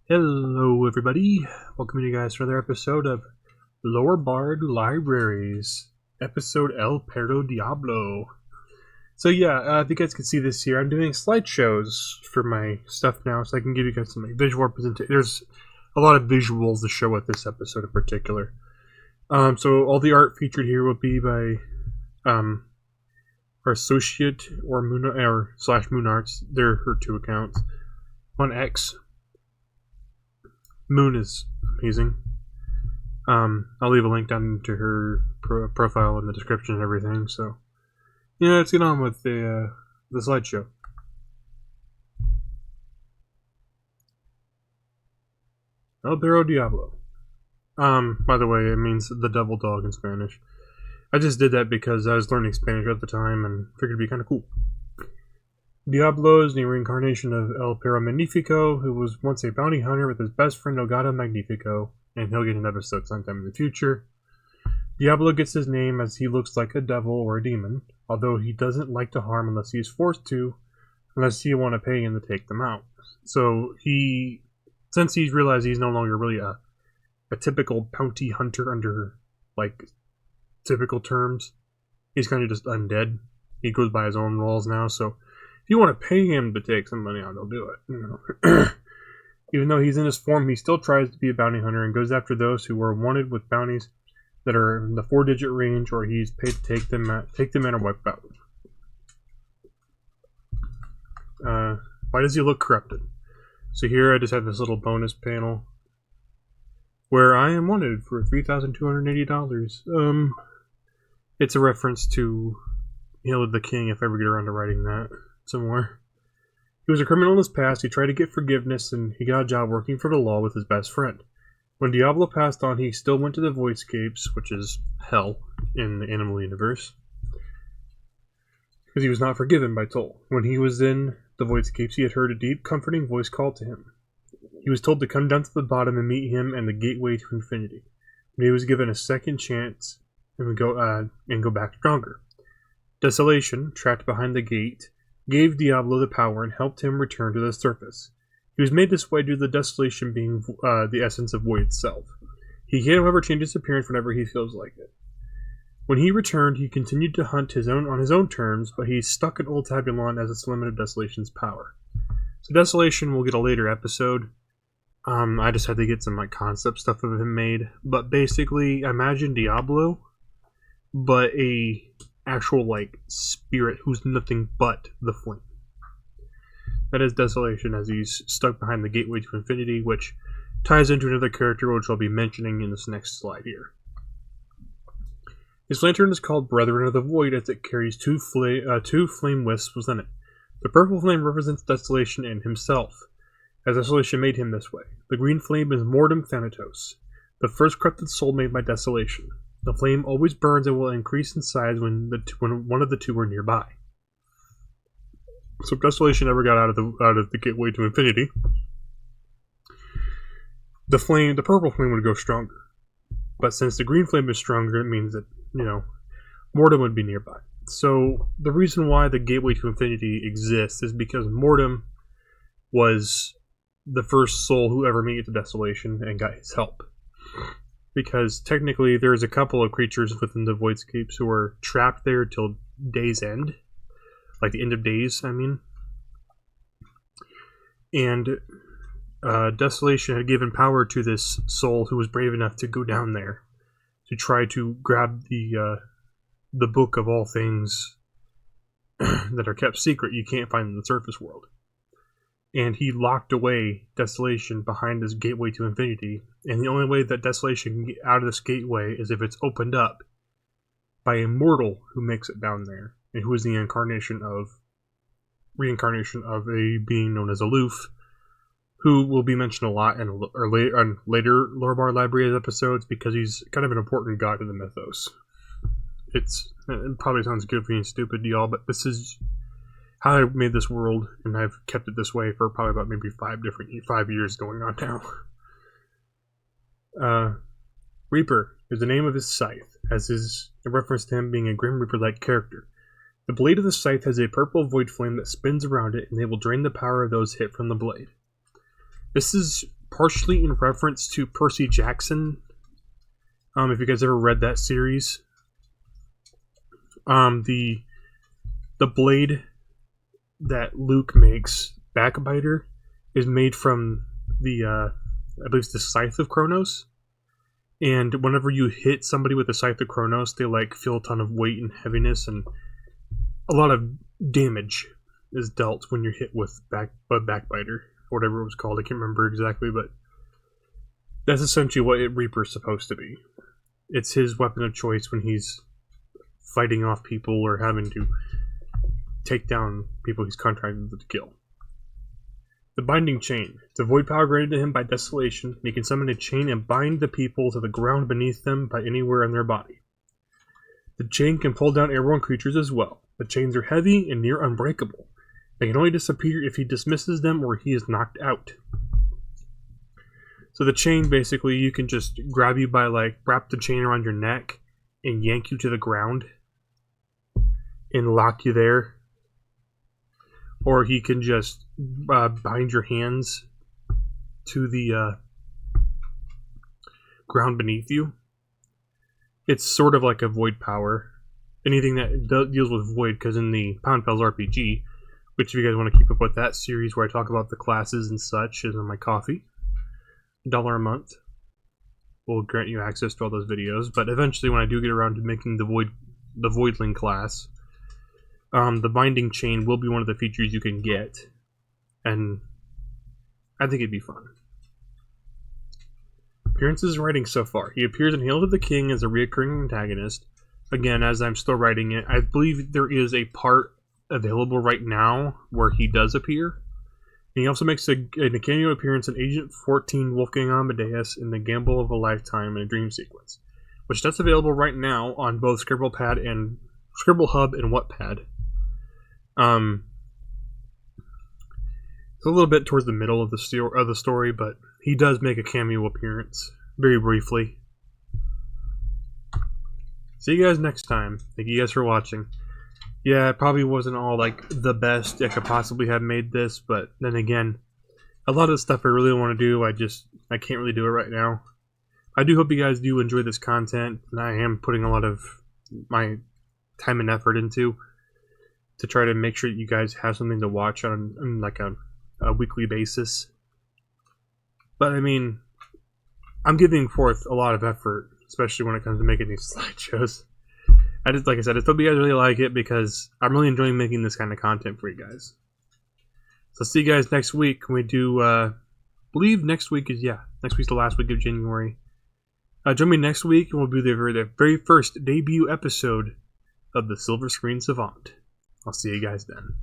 Hello, everybody. Welcome you guys to another episode of Lower Bard Libraries, episode El Perro Diablo. So yeah, if you guys can see this here, I'm doing slideshows for my stuff now, so I can give you guys some visual representation. There's a lot of visuals to show with this episode in particular. So all the art featured here will be by our associate or Moon Arts. They're her two accounts on X. Moon is amazing. I'll leave a link down to her profile in the description and everything. So, yeah, let's get on with the slideshow. El Perro Diablo. By the way, it means the devil dog in Spanish. I just did that because I was learning Spanish at the time and figured it'd be kind of cool. Diablo is the reincarnation of El Perro Magnifico, who was once a bounty hunter with his best friend Ogata Magnifico, and he'll get an episode sometime in the future. Diablo gets his name as he looks like a devil or a demon, although he doesn't like to harm unless he's forced to, unless you want to pay him to take them out. So since he's realized he's no longer really a typical bounty hunter under, like, typical terms, he's kind of just undead. He goes by his own rules now, so if you want to pay him to take some money out, he'll do it. You know? Even though he's in his form, he still tries to be a bounty hunter and goes after those who are wanted with bounties that are in the 4-digit range, or he's paid to take them in or wipe out. Why does he look corrupted? So here I just have this little bonus panel where I am wanted for $3,280. It's a reference to Hail of the King, if I ever get around to writing that somewhere. He was a criminal in his past. He tried to get forgiveness, and he got a job working for the law with his best friend. When Diablo passed on, he still went to the Voidscapes, which is hell in the animal universe, because he was not forgiven by Toll. When he was in the Voidscapes, he had heard a deep, comforting voice call to him. He was told to come down to the bottom and meet him and the gateway to infinity. When he was given a second chance and would go back stronger. Desolation, trapped behind the gate, gave Diablo the power and helped him return to the surface. He was made this way due to the desolation being the essence of void itself. He can, however, change his appearance whenever he feels like it. When he returned, he continued to hunt on his own terms, but he's stuck in Old Tabulon as its limit of Desolation's power. So Desolation will get a later episode. I just had to get some concept stuff of him made. But basically, imagine Diablo, but a actual spirit who's nothing but the flame. That is Desolation, as he's stuck behind the gateway to infinity, which ties into another character which I'll be mentioning in this next slide here. His lantern is called Brethren of the Void, as it carries two flame wisps within it. The purple flame represents Desolation and himself, as Desolation made him this way. The green flame is Mortem Thanatos, the first corrupted soul made by Desolation. The flame always burns and will increase in size when one of the two are nearby. So if Desolation ever got out of the gateway to infinity, the purple flame would go stronger. But since the green flame is stronger, it means that, Mortem would be nearby. So the reason why the gateway to infinity exists is because Mortem was the first soul who ever made it to Desolation and got his help. Because technically there's a couple of creatures within the Voidscapes who are trapped there till day's end. Like the end of days, I mean. And Desolation had given power to this soul who was brave enough to go down there to try to grab the book of all things that are kept secret you can't find in the surface world. And he locked away Desolation behind this gateway to infinity. And the only way that Desolation can get out of this gateway is if it's opened up by a mortal who makes it down there, and who is the reincarnation of a being known as Aloof, who will be mentioned a lot in later Lore Bar Library episodes because he's kind of an important god in the mythos. It probably sounds good being stupid to y'all, but this is how I made this world, and I've kept it this way for probably about maybe 5 years going on now. Reaper is the name of his scythe, as is a reference to him being a Grim Reaper-like character. The blade of the scythe has a purple void flame that spins around it, and they will drain the power of those hit from the blade. This is partially in reference to Percy Jackson. If you guys ever read that series, the blade that Luke makes, Backbiter, is made from the I believe it's the Scythe of Kronos. And whenever you hit somebody with the Scythe of Kronos, they like feel a ton of weight and heaviness, and a lot of damage is dealt when you're hit with Backbiter, or whatever it was called. I can't remember exactly, but that's essentially what Reaper's supposed to be. It's his weapon of choice when he's fighting off people or having to take down people he's contracted to kill. The Binding Chain. It's a void power granted to him by Desolation, and he can summon a chain and bind the people to the ground beneath them by anywhere in their body. The chain can pull down airborne creatures as well. The chains are heavy and near unbreakable. They can only disappear if he dismisses them or he is knocked out. So the chain, basically, you can just grab you by, like, wrap the chain around your neck and yank you to the ground and lock you there. Or he can just bind your hands to the ground beneath you. It's sort of like a void power. Anything that deals with void, because in the Pound Pals RPG, which if you guys want to keep up with that series where I talk about the classes and such, is on my Coffee. $1 a month will grant you access to all those videos. But eventually, when I do get around to making the Voidling class, the Binding Chain will be one of the features you can get, and I think it'd be fun. Appearances and writing so far. He appears in Hail to the King as a recurring antagonist. Again, as I'm still writing it, I believe there is a part available right now where he does appear. And he also makes a cameo appearance in Agent 14 Wolfgang Amadeus in The Gamble of a Lifetime in a Dream Sequence, which that's available right now on both Scribblehub and Wattpad. It's a little bit towards the middle of the story, but he does make a cameo appearance very briefly. See you guys next time. Thank you guys for watching. Yeah, it probably wasn't all like the best I could possibly have made this, but then again, a lot of the stuff I really want to do, I can't really do it right now. I do hope you guys do enjoy this content, and I am putting a lot of my time and effort into to try to make sure that you guys have something to watch on like a weekly basis. But I mean, I'm giving forth a lot of effort, especially when it comes to making these slideshows. Like I said, I hope you guys really like it because I'm really enjoying making this kind of content for you guys. So see you guys next week when we do, I believe next week's the last week of January. Join me next week and we'll do the very first debut episode of the Silver Screen Savant. I'll see you guys then.